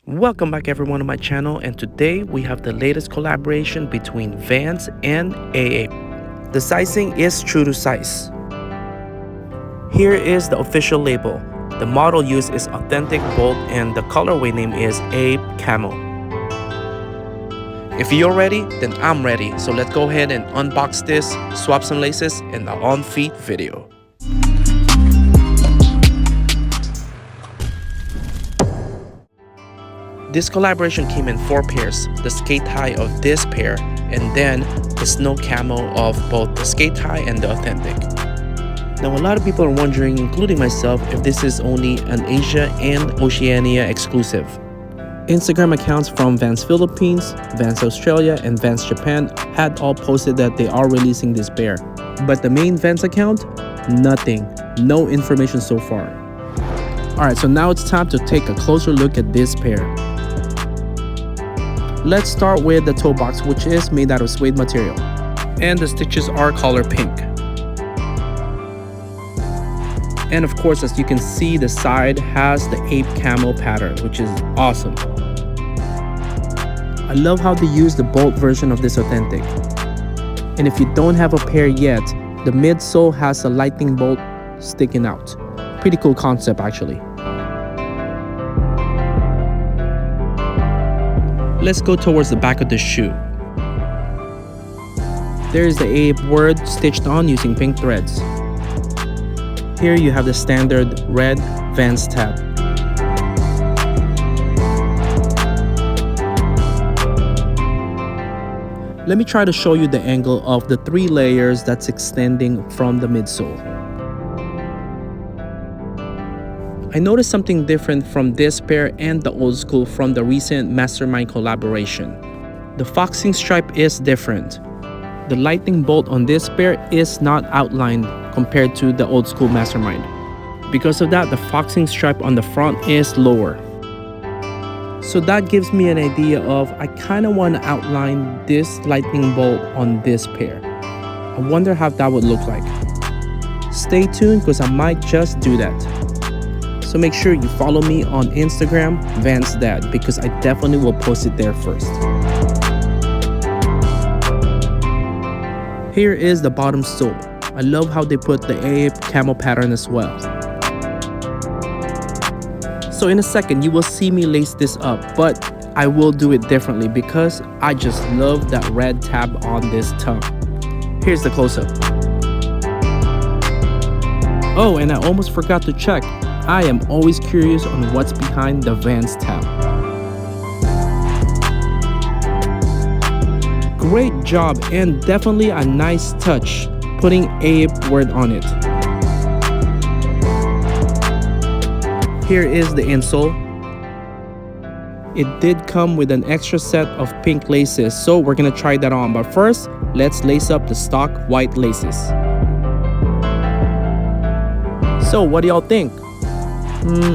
Welcome back everyone to my channel, and today we have the latest collaboration between Vans and Aape. The sizing is true to size. Here is the official label. The model used is Authentic Bolt and the colorway name is Aape Camo. If you're ready, then I'm ready. So let's go ahead and unbox this, swap some laces in the on-feet video. This collaboration came in 4 pairs, the skate high of this pair, and then the snow camo of both the skate high and the authentic. Now a lot of people are wondering, including myself, if this is only an Asia and Oceania exclusive. Instagram accounts from Vans Philippines, Vans Australia, and Vans Japan had all posted that they are releasing this pair. But the main Vans account? Nothing. No information so far. Alright, so now it's time to take a closer look at this pair. Let's start with the toe box, which is made out of suede material, and the stitches are color pink. And of course, as you can see, the side has the Aape camo pattern, which is awesome. I love how they use the bolt version of this authentic. And if you don't have a pair yet, the midsole has a lightning bolt sticking out. Pretty cool concept actually. Let's go towards the back of the shoe. There's the Aape word stitched on using pink threads. Here you have the standard red Vans tab. Let me try to show you the angle of the 3 layers that's extending from the midsole. I noticed something different from this pair and the old school from the recent Mastermind collaboration. The foxing stripe is different. The lightning bolt on this pair is not outlined compared to the old school Mastermind. Because of that, the foxing stripe on the front is lower. So that gives me an idea of I kind of want to outline this lightning bolt on this pair. I wonder how that would look like. Stay tuned because I might just do that. So make sure you follow me on Instagram, VansDad, because I definitely will post it there first. Here is the bottom sole. I love how they put the Aape camo pattern as well. So in a second, you will see me lace this up, but I will do it differently because I just love that red tab on this tongue. Here's the close-up. Oh, and I almost forgot to check. I am always curious on what's behind the Vans tab. Great job, and definitely a nice touch putting Aape word on it. Here is the insole. It did come with an extra set of pink laces, so we're gonna try that on. But first, let's lace up the stock white laces. So what do y'all think?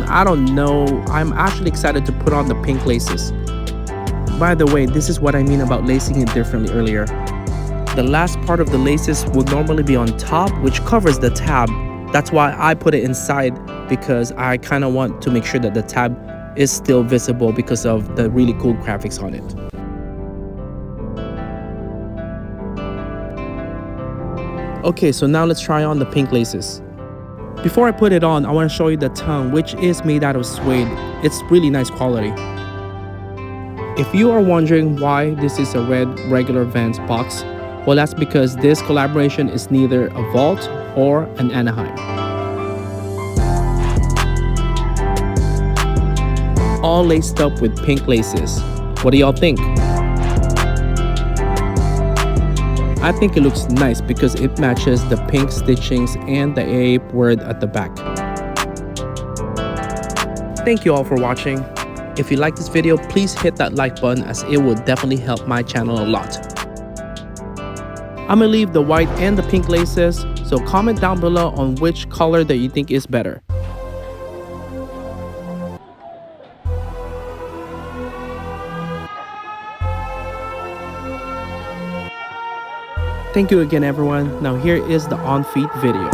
I don't know. I'm actually excited to put on the pink laces. By the way, this is what I mean about lacing it differently earlier. The last part of the laces will normally be on top, which covers the tab. That's why I put it inside, because I kind of want to make sure that the tab is still visible because of the really cool graphics on it. Okay, so now let's try on the pink laces. Before I put it on, I want to show you the tongue, which is made out of suede. It's really nice quality. If you are wondering why this is a red regular Vans box, well, that's because this collaboration is neither a Vault or an Anaheim. All laced up with pink laces. What do y'all think? I think it looks nice because it matches the pink stitchings and the Aape word at the back. Thank you all for watching. If you like this video, please hit that like button as it will definitely help my channel a lot. I'm gonna leave the white and the pink laces, so comment down below on which color that you think is better. Thank you again everyone. Now here is the on-feet video.